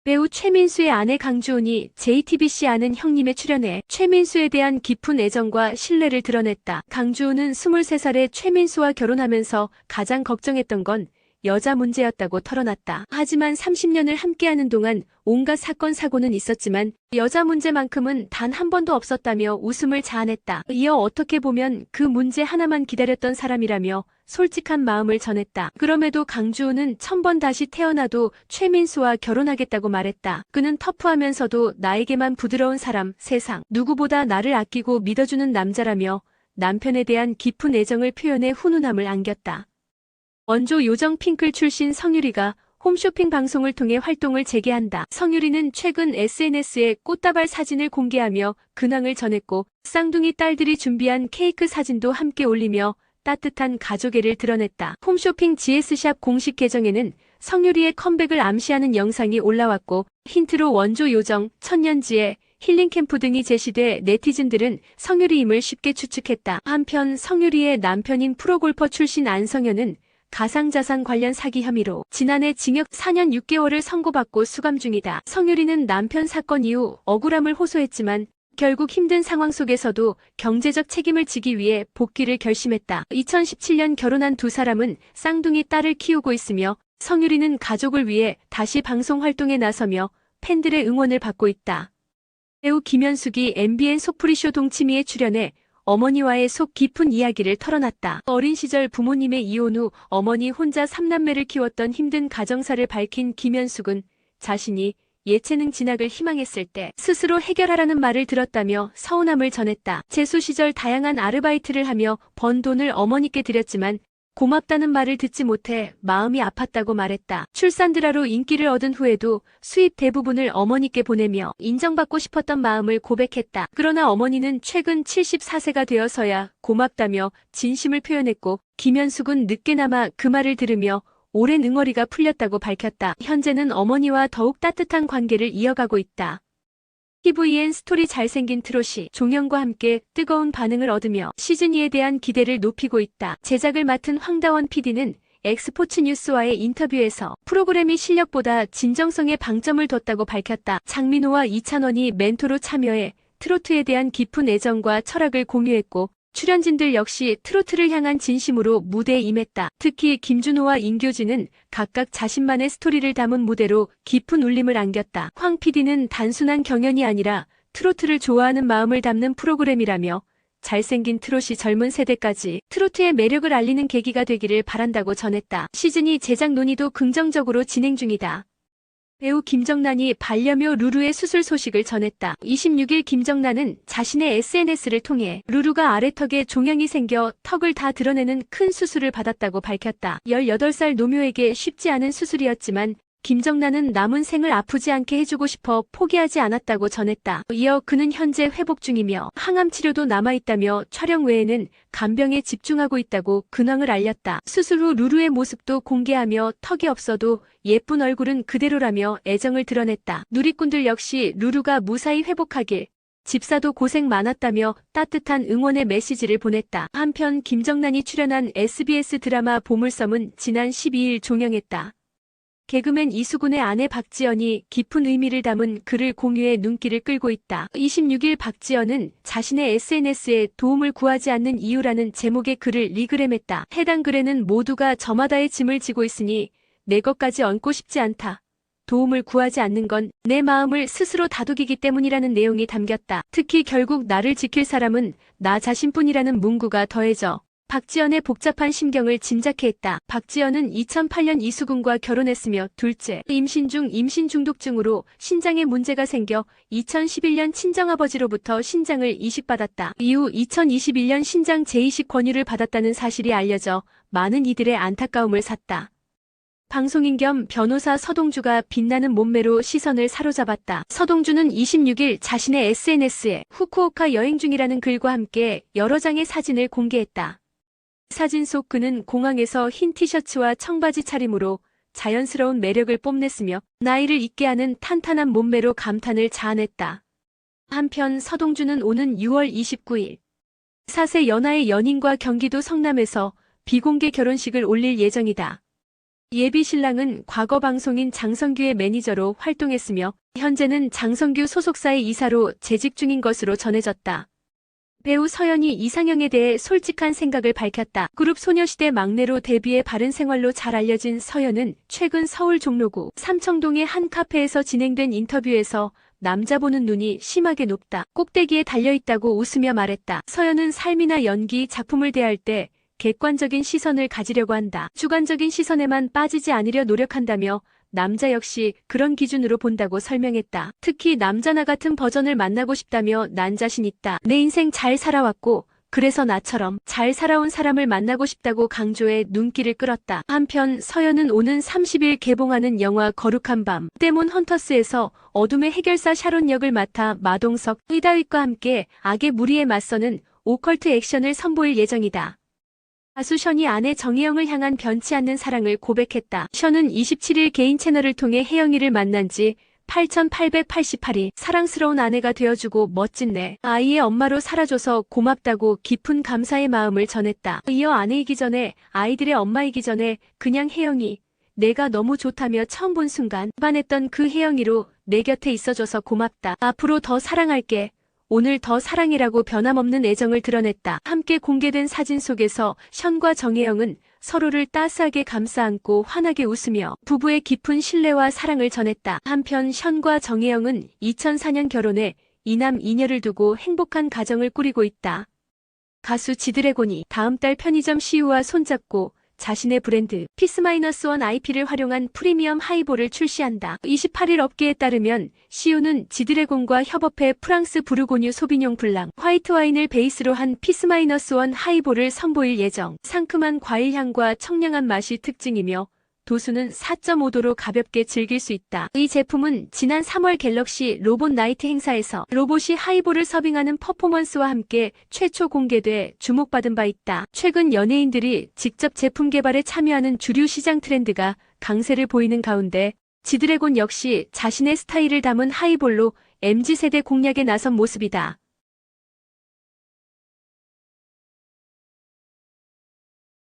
배우 최민수의 아내 강주온이 JTBC 아는 형님에 출연해 최민수에 대한 깊은 애정과 신뢰를 드러냈다. 강주온은 23살에 최민수와 결혼하면서 가장 걱정했던 건 여자 문제였다고 털어놨다. 하지만 30년을 함께하는 동안 온갖 사건 사고는 있었지만 여자 문제만큼은 단 한 번도 없었다며 웃음을 자아냈다. 이어 어떻게 보면 그 문제 하나만 기다렸던 사람이라며 솔직한 마음을 전했다. 그럼에도 강주호는 1000번 다시 태어나도 최민수와 결혼하겠다고 말했다. 그는 터프하면서도 나에게만 부드러운 사람, 세상 누구보다 나를 아끼고 믿어주는 남자라며 남편에 대한 깊은 애정을 표현해 훈훈함을 안겼다. 원조 요정 핑클 출신 성유리가 홈쇼핑 방송을 통해 활동을 재개한다. 성유리는 최근 SNS에 꽃다발 사진을 공개하며 근황을 전했고 쌍둥이 딸들이 준비한 케이크 사진도 함께 올리며 따뜻한 가족애를 드러냈다. 홈쇼핑 GS샵 공식 계정에는 성유리의 컴백을 암시하는 영상이 올라왔고 힌트로 원조 요정, 천년지혜, 힐링캠프 등이 제시돼 네티즌들은 성유리임을 쉽게 추측했다. 한편 성유리의 남편인 프로골퍼 출신 안성현은 가상자산 관련 사기 혐의로 지난해 징역 4년 6개월을 선고받고 수감 중이다. 성유리는 남편 사건 이후 억울함을 호소했지만 결국 힘든 상황 속에서도 경제적 책임을 지기 위해 복귀를 결심했다. 2017년 결혼한 두 사람은 쌍둥이 딸을 키우고 있으며 성유리는 가족을 위해 다시 방송 활동에 나서며 팬들의 응원을 받고 있다. 배우 김현숙이 MBN 속풀이쇼 동치미에 출연해 어머니와의 속 깊은 이야기를 털어놨다. 어린 시절 부모님의 이혼 후 어머니 혼자 3남매를 키웠던 힘든 가정사를 밝힌 김현숙은 자신이 예체능 진학을 희망했을 때 스스로 해결하라는 말을 들었다며 서운함을 전했다. 재수 시절 다양한 아르바이트를 하며 번 돈을 어머니께 드렸지만 고맙다는 말을 듣지 못해 마음이 아팠다고 말했다. 출산드라로 인기를 얻은 후에도 수입 대부분을 어머니께 보내며 인정받고 싶었던 마음을 고백했다. 그러나 어머니는 최근 74세가 되어서야 고맙다며 진심을 표현했고 김현숙은 늦게나마 그 말을 들으며 오랜 응어리가 풀렸다고 밝혔다. 현재는 어머니와 더욱 따뜻한 관계를 이어가고 있다. TVN 스토리 잘생긴 트롯이 종영과 함께 뜨거운 반응을 얻으며 시즌2에 대한 기대를 높이고 있다. 제작을 맡은 황다원 PD는 엑스포츠뉴스와의 인터뷰에서 프로그램이 실력보다 진정성에 방점을 뒀다고 밝혔다. 장민호와 이찬원이 멘토로 참여해 트로트에 대한 깊은 애정과 철학을 공유했고 출연진들 역시 트로트를 향한 진심으로 무대에 임했다. 특히 김준호와 임교진은 각각 자신만의 스토리를 담은 무대로 깊은 울림을 안겼다. 황 PD는 단순한 경연이 아니라 트로트를 좋아하는 마음을 담는 프로그램이라며 잘생긴 트롯이 젊은 세대까지 트로트의 매력을 알리는 계기가 되기를 바란다고 전했다. 시즌2 제작 논의도 긍정적으로 진행 중이다. 배우 김정란이 반려묘 루루의 수술 소식을 전했다. 26일 김정란은 자신의 SNS를 통해 루루가 아래턱에 종양이 생겨 턱을 다 드러내는 큰 수술을 받았다고 밝혔다. 18살 노묘에게 쉽지 않은 수술이었지만 김정란은 남은 생을 아프지 않게 해주고 싶어 포기하지 않았다고 전했다. 이어 그는 현재 회복 중이며 항암 치료도 남아있다며 촬영 외에는 간병에 집중하고 있다고 근황을 알렸다. 수술 후 루루의 모습도 공개하며 턱이 없어도 예쁜 얼굴은 그대로라며 애정을 드러냈다. 누리꾼들 역시 루루가 무사히 회복하길, 집사도 고생 많았다며 따뜻한 응원의 메시지를 보냈다. 한편 김정란이 출연한 SBS 드라마 보물섬은 지난 12일 종영했다. 개그맨 이수근의 아내 박지연이 깊은 의미를 담은 글을 공유해 눈길을 끌고 있다. 26일 박지연은 자신의 SNS에 도움을 구하지 않는 이유라는 제목의 글을 리그램했다. 해당 글에는 모두가 저마다의 짐을 지고 있으니 내 것까지 얹고 싶지 않다. 도움을 구하지 않는 건 내 마음을 스스로 다독이기 때문이라는 내용이 담겼다. 특히 결국 나를 지킬 사람은 나 자신뿐이라는 문구가 더해져 박지연의 복잡한 심경을 짐작케 했다. 박지연은 2008년 이수근과 결혼했으며 둘째, 임신 중 임신 중독증으로 신장에 문제가 생겨 2011년 친정아버지로부터 신장을 이식받았다. 이후 2021년 신장 재이식 권유를 받았다는 사실이 알려져 많은 이들의 안타까움을 샀다. 방송인 겸 변호사 서동주가 빛나는 몸매로 시선을 사로잡았다. 서동주는 26일 자신의 SNS에 후쿠오카 여행 중이라는 글과 함께 여러 장의 사진을 공개했다. 사진 속 그는 공항에서 흰 티셔츠와 청바지 차림으로 자연스러운 매력을 뽐냈으며 나이를 잊게 하는 탄탄한 몸매로 감탄을 자아냈다. 한편 서동주는 오는 6월 29일 4세 연하의 연인과 경기도 성남에서 비공개 결혼식을 올릴 예정이다. 예비 신랑은 과거 방송인 장성규의 매니저로 활동했으며 현재는 장성규 소속사의 이사로 재직 중인 것으로 전해졌다. 배우 서연이 이상형에 대해 솔직한 생각을 밝혔다. 그룹 소녀시대 막내로 데뷔해 바른 생활로 잘 알려진 서연은 최근 서울 종로구 삼청동의 한 카페에서 진행된 인터뷰에서 남자 보는 눈이 심하게 높다. 꼭대기에 달려있다고 웃으며 말했다. 서연은 삶이나 연기, 작품을 대할 때 객관적인 시선을 가지려고 한다. 주관적인 시선에만 빠지지 않으려 노력한다며 남자 역시 그런 기준으로 본다고 설명했다. 특히 남자 나 같은 버전을 만나고 싶다며 난 자신 있다. 내 인생 잘 살아왔고 그래서 나처럼 잘 살아온 사람을 만나고 싶다고 강조해 눈길을 끌었다. 한편 서연은 오는 30일 개봉하는 영화 거룩한 밤 데몬 헌터스에서 어둠의 해결사 샤론 역을 맡아 마동석, 이다윗과 함께 악의 무리에 맞서는 오컬트 액션을 선보일 예정이다. 가수 션이 아내 정혜영을 향한 변치 않는 사랑을 고백했다. 션은 27일 개인 채널을 통해 혜영이를 만난 지 8,888일 사랑스러운 아내가 되어주고 멋진 내 아이의 엄마로 살아줘서 고맙다고 깊은 감사의 마음을 전했다. 이어 아내이기 전에 아이들의 엄마이기 전에 그냥 혜영이 내가 너무 좋다며 처음 본 순간 반했던 그 혜영이로 내 곁에 있어줘서 고맙다. 앞으로 더 사랑할게. 오늘 더 사랑이라고 변함없는 애정을 드러냈다. 함께 공개된 사진 속에서 션과 정혜영은 서로를 따스하게 감싸 안고 환하게 웃으며 부부의 깊은 신뢰와 사랑을 전했다. 한편 션과 정혜영은 2004년 결혼해 이남 이녀를 두고 행복한 가정을 꾸리고 있다. 가수 지드래곤이 다음 달 편의점 CU와 손잡고 자신의 브랜드 피스-1 IP를 활용한 프리미엄 하이볼을 출시한다. 28일 업계에 따르면 CU는 지드래곤과 협업해 프랑스 부르고뉴 소비뇽 블랑 화이트 와인을 베이스로 한 피스-1 하이볼을 선보일 예정. 상큼한 과일향과 청량한 맛이 특징이며 도수는 4.5도로 가볍게 즐길 수 있다. 이 제품은 지난 3월 갤럭시 로봇 나이트 행사에서 로봇이 하이볼을 서빙하는 퍼포먼스와 함께 최초 공개돼 주목받은 바 있다. 최근 연예인들이 직접 제품 개발에 참여하는 주류 시장 트렌드가 강세를 보이는 가운데 지드래곤 역시 자신의 스타일을 담은 하이볼로 MZ세대 공략에 나선 모습이다.